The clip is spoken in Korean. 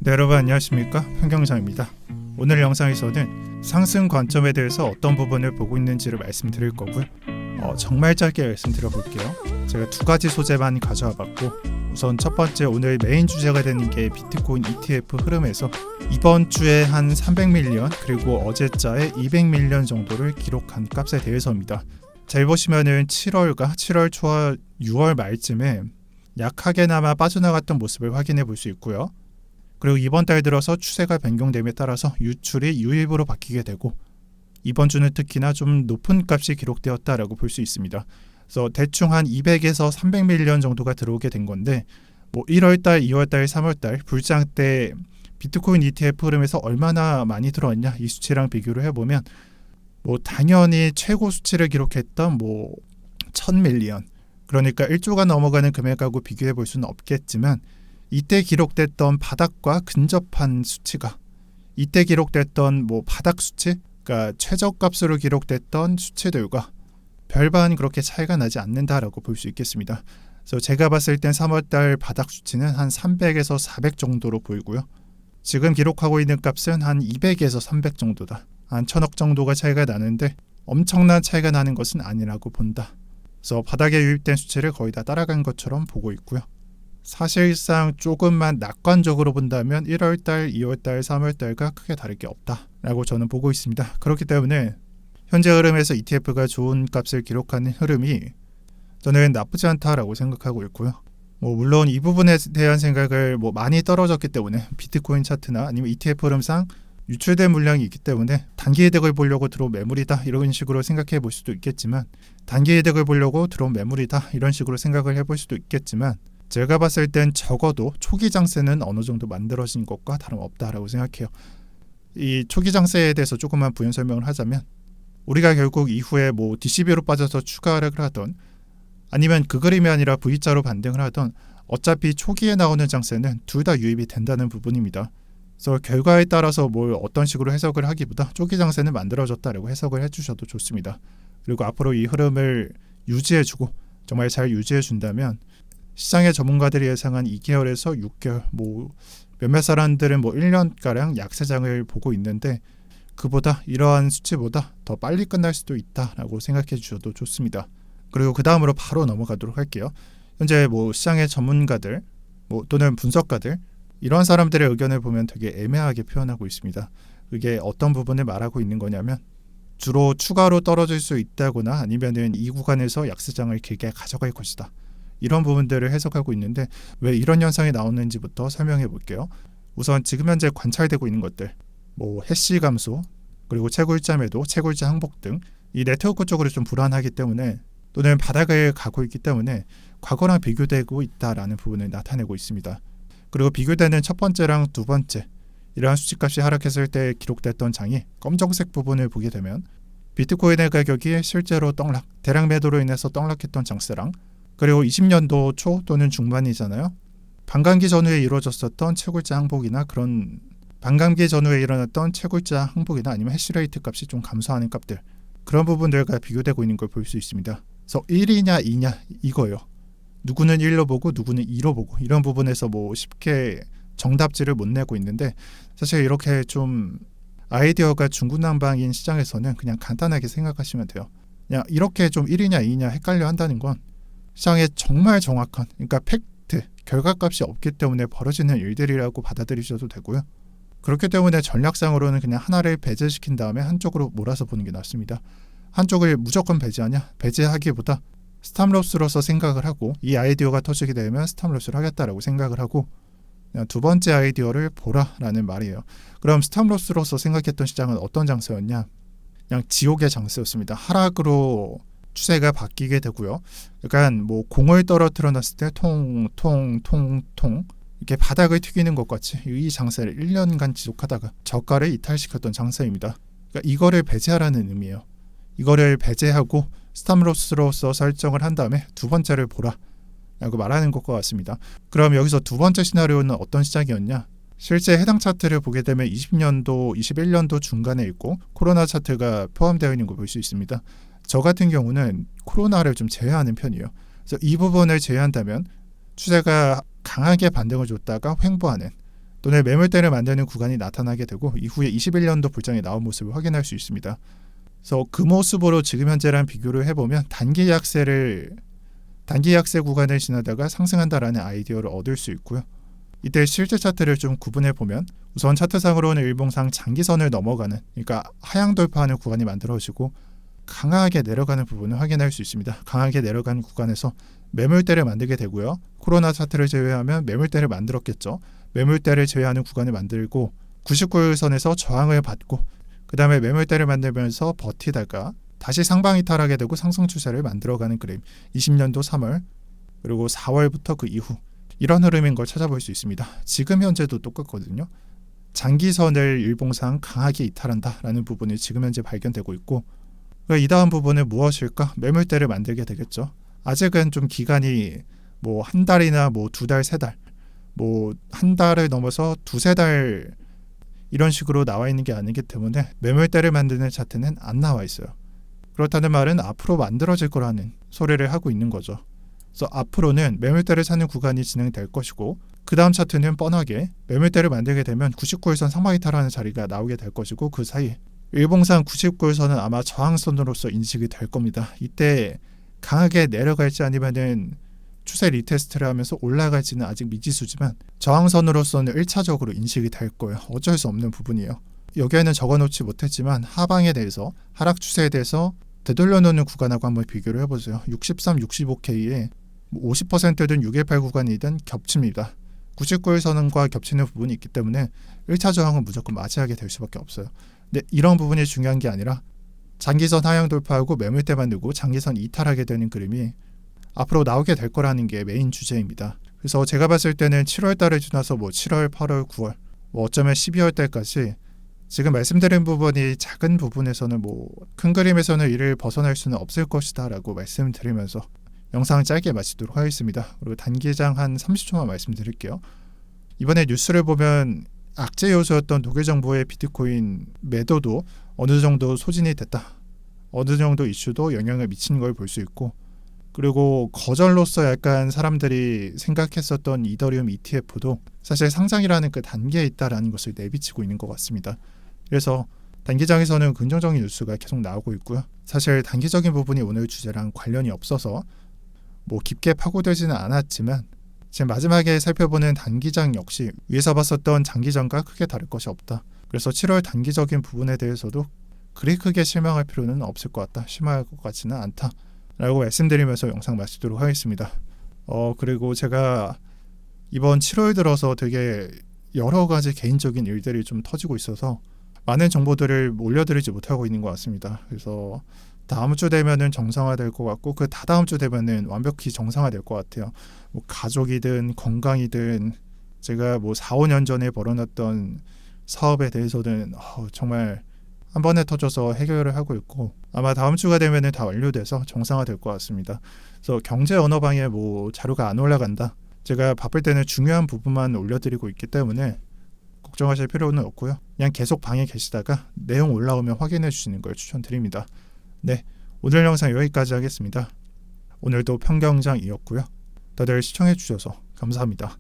네, 여러분 안녕하십니까? 현경장입니다. 오늘 영상에서는 상승 관점에 대해서 어떤 부분을 보고 있는지를 말씀드릴 거고요. 정말 짧게 말씀드려볼게요. 제가 두 가지 소재만 가져와 봤고, 우선 첫 번째 오늘 메인 주제가 되는 게 비트코인 ETF 흐름에서 이번 주에 한 300밀리언 그리고 어제자에 200밀리언 정도를 기록한 값에 대해서입니다. 잘 보시면은 7월 초와 6월 말쯤에 약하게나마 빠져나갔던 모습을 확인해 볼 수 있고요. 그리고 이번 달 들어서 추세가 변경됨에 따라서 유출이 유입으로 바뀌게 되고, 이번 주는 특히나 좀 높은 값이 기록되었다라고 볼 수 있습니다. 그래서 대충 한 200에서 300밀리언 정도가 들어오게 된 건데, 1월달, 2월달, 3월달 불장 때 비트코인 ETF 흐름에서 얼마나 많이 들어왔냐 이 수치랑 비교를 해보면 당연히 최고 수치를 기록했던 1000밀리언, 그러니까 1조가 넘어가는 금액하고 비교해 볼 수는 없겠지만, 이때 기록됐던 바닥과 근접한 수치가, 이때 기록됐던 바닥 수치, 그러니까 최저값으로 기록됐던 수치들과 별반 그렇게 차이가 나지 않는다라고 볼 수 있겠습니다. 그래서 제가 봤을 땐 3월달 바닥 수치는 한 300에서 400 정도로 보이고요. 지금 기록하고 있는 값은 한 200에서 300 정도다. 한 1000억 정도가 차이가 나는데 엄청난 차이가 나는 것은 아니라고 본다. 그래서 바닥에 유입된 수치를 거의 다 따라간 것처럼 보고 있고요. 사실상 조금만 낙관적으로 본다면 1월달, 2월달, 3월달과 크게 다를 게 없다라고 저는 보고 있습니다. 그렇기 때문에 현재 흐름에서 ETF가 좋은 값을 기록하는 흐름이 저는 나쁘지 않다라고 생각하고 있고요. 물론 이 부분에 대한 생각을 많이 떨어졌기 때문에 비트코인 차트나 아니면 ETF 흐름상 유출된 물량이 있기 때문에 단기 이득을 보려고 들어온 매물이다 이런 식으로 생각해 볼 수도 있겠지만, 단기 이득을 보려고 들어온 매물이다 이런 식으로 생각을 해볼 수도 있겠지만, 제가 봤을 땐 적어도 초기 장세는 어느 정도 만들어진 것과 다름없다라고 생각해요. 이 초기 장세에 대해서 조금만 부연 설명을 하자면, 우리가 결국 이후에 DCB로 빠져서 추가 하락을 하던, 아니면 그 그림이 아니라 V자로 반등을 하던, 어차피 초기에 나오는 장세는 둘 다 유입이 된다는 부분입니다. 그래서 결과에 따라서 어떤 식으로 해석을 하기보다 초기 장세는 만들어졌다라고 해석을 해주셔도 좋습니다. 그리고 앞으로 이 흐름을 유지해주고 정말 잘 유지해준다면 시장의 전문가들이 예상한 2개월에서 6개월, 몇몇 사람들은 1년가량 약세장을 보고 있는데, 그보다 이러한 수치보다 더 빨리 끝날 수도 있다라고 생각해 주셔도 좋습니다. 그리고 그 다음으로 바로 넘어가도록 할게요. 현재 시장의 전문가들 또는 분석가들, 이런 사람들의 의견을 보면 되게 애매하게 표현하고 있습니다. 그게 어떤 부분을 말하고 있는 거냐면, 주로 추가로 떨어질 수 있다거나 아니면은 이 구간에서 약세장을 길게 가져갈 것이다, 이런 부분들을 해석하고 있는데, 왜 이런 현상이 나오는지부터 설명해 볼게요. 우선 지금 현재 관찰되고 있는 것들, 해시 감소, 그리고 채굴자 매도, 채굴자 항복 등 이 네트워크 쪽으로 좀 불안하기 때문에, 또는 바닥을 가고 있기 때문에 과거랑 비교되고 있다라는 부분을 나타내고 있습니다. 그리고 비교되는 첫 번째랑 두 번째, 이러한 수치값이 하락했을 때 기록됐던 장이 검정색 부분을 보게 되면, 비트코인의 가격이 실제로 대량 매도로 인해서 떡락했던 장세랑, 그리고 20년도 초 또는 중반이잖아요. 반감기 전후에 이루어졌었던 채굴자 항복이나 그런 반감기 전후에 일어났던 채굴자 항복이나 아니면 해시레이트 값이 좀 감소하는 값들, 그런 부분들과 비교되고 있는 걸 볼 수 있습니다. 그래서 1이냐 2냐 이거예요. 누구는 1로 보고 누구는 2로 보고, 이런 부분에서 쉽게 정답지를 못 내고 있는데, 사실 이렇게 좀 아이디어가 중구난방인 시장에서는 그냥 간단하게 생각하시면 돼요. 그냥 이렇게 좀 1이냐 2냐 헷갈려 한다는 건 시장에 정말 정확한, 그러니까 팩트, 결과값이 없기 때문에 벌어지는 일들이라고 받아들이셔도 되고요. 그렇기 때문에 전략상으로는 그냥 하나를 배제시킨 다음에 한쪽으로 몰아서 보는 게 낫습니다. 한쪽을 무조건 배제하냐? 배제하기보다 스탑로스로서 생각을 하고, 이 아이디어가 터지게 되면 스탑로스를 하겠다라고 생각을 하고, 그냥 두 번째 아이디어를 보라라는 말이에요. 그럼 스탑로스로서 생각했던 시장은 어떤 장세였냐? 그냥 지옥의 장세였습니다. 하락으로 추세가 바뀌게 되고요. 약간 공을 떨어뜨려 놨을 때 통통통통 이렇게 바닥을 튀기는 것 같이 이 장세를 1년간 지속하다가 저가를 이탈시켰던 장세입니다. 그러니까 이거를 배제하라는 의미예요. 이거를 배제하고 스탑로스로서 설정을 한 다음에 두 번째를 보라 라고 말하는 것과 같습니다. 그럼 여기서 두 번째 시나리오는 어떤 시작이었냐? 실제 해당 차트를 보게 되면 20년도, 21년도 중간에 있고 코로나 차트가 포함되어 있는 걸 볼 수 있습니다. 저 같은 경우는 코로나를 좀 제외하는 편이에요. 그래서 이 부분을 제외한다면 추세가 강하게 반등을 줬다가 횡보하는, 또는 매물대를 만드는 구간이 나타나게 되고 이후에 21년도 불장이 나온 모습을 확인할 수 있습니다. 그래서 그 모습으로 지금 현재랑 비교를 해보면 단기 약세 구간을 지나다가 상승한다라는 아이디어를 얻을 수 있고요. 이때 실제 차트를 좀 구분해 보면 우선 차트상으로는 일봉상 장기선을 넘어가는, 그러니까 하향 돌파하는 구간이 만들어지고 강하게 내려가는 부분을 확인할 수 있습니다. 강하게 내려가는 구간에서 매물대를 만들게 되고요. 코로나 차트를 제외하면 매물대를 만들었겠죠. 매물대를 제외하는 구간을 만들고 99일선에서 저항을 받고 그 다음에 매물대를 만들면서 버티다가 다시 상방 이탈하게 되고 상승 추세를 만들어가는 그림. 20년도 3월 그리고 4월부터 그 이후 이런 흐름인 걸 찾아볼 수 있습니다. 지금 현재도 똑같거든요. 장기선을 일봉상 강하게 이탈한다라는 부분이 지금 현재 발견되고 있고, 이 다음 부분은 무엇일까? 매물대를 만들게 되겠죠. 아직은 좀 기간이 뭐 한 달이나 뭐 두 달, 세 달, 뭐 한 달을 넘어서 두세 달 이런 식으로 나와 있는 게 아니기 때문에 매물대를 만드는 차트는 안 나와 있어요. 그렇다는 말은 앞으로 만들어질 거라는 소리를 하고 있는 거죠. 그래서 앞으로는 매물대를 찾는 구간이 진행될 것이고, 그 다음 차트는 뻔하게 매물대를 만들게 되면 99일선 상방 이탈하는 자리가 나오게 될 것이고, 그 사이 일봉상 99일선은 아마 저항선으로서 인식이 될 겁니다. 이때 강하게 내려갈지 아니면은 추세 리테스트를 하면서 올라갈지는 아직 미지수지만 저항선으로서는 1차적으로 인식이 될 거예요. 어쩔 수 없는 부분이에요. 여기에는 적어놓지 못했지만 하방에 대해서, 하락 추세에 대해서 되돌려놓는 구간하고 한번 비교를 해보세요. 63, 65K에 50%든 618 구간이든 겹칩니다. 99일선과 겹치는 부분이 있기 때문에 1차 저항은 무조건 맞이하게 될 수밖에 없어요. 근데 이런 부분이 중요한 게 아니라 장기선 하향 돌파하고 매물대 만들고 장기선 이탈하게 되는 그림이 앞으로 나오게 될 거라는 게 메인 주제입니다. 그래서 제가 봤을 때는 7월 달을 지나서 뭐 7월, 8월, 9월, 뭐 어쩌면 12월 달까지 지금 말씀드린 부분이 작은 부분에서는 뭐 큰 그림에서는 이를 벗어날 수는 없을 것이다 라고 말씀드리면서 영상 짧게 마치도록 하겠습니다. 그리고 단기장 한 30초만 말씀드릴게요. 이번에 뉴스를 보면 악재 요소였던 독일 정부의 비트코인 매도도 어느 정도 소진이 됐다. 어느 정도 이슈도 영향을 미친 걸 볼 수 있고, 그리고 거절로서 약간 사람들이 생각했었던 이더리움 ETF도 사실 상장이라는 그 단계에 있다라는 것을 내비치고 있는 것 같습니다. 그래서 단기장에서는 긍정적인 뉴스가 계속 나오고 있고요. 사실 단기적인 부분이 오늘 주제랑 관련이 없어서 뭐 깊게 파고들지는 않았지만 지금 마지막에 살펴보는 단기장 역시 위에서 봤었던 장기장과 크게 다를 것이 없다. 그래서 7월 단기적인 부분에 대해서도 그리 크게 실망할 필요는 없을 것 같다. 실망할 것 같지는 않다 라고 말씀드리면서 영상 마치도록 하겠습니다. 그리고 제가 이번 7월 들어서 되게 여러 가지 개인적인 일들이 좀 터지고 있어서 많은 정보들을 올려드리지 못하고 있는 것 같습니다. 그래서 다음 주 되면은 정상화될 것 같고, 그 다다음 주 되면은 완벽히 정상화될 것 같아요. 뭐 가족이든 건강이든 제가 뭐 4, 5년 전에 벌어놨던 사업에 대해서는 정말 한 번에 터져서 해결을 하고 있고, 아마 다음 주가 되면은 다 완료돼서 정상화될 것 같습니다. 그래서 경제 언어방에 뭐 자료가 안 올라간다. 제가 바쁠 때는 중요한 부분만 올려드리고 있기 때문에 걱정하실 필요는 없고요. 그냥 계속 방에 계시다가 내용 올라오면 확인해 주시는 걸 추천드립니다. 네, 오늘 영상 여기까지 하겠습니다. 오늘도 평경장이었고요. 다들 시청해 주셔서 감사합니다.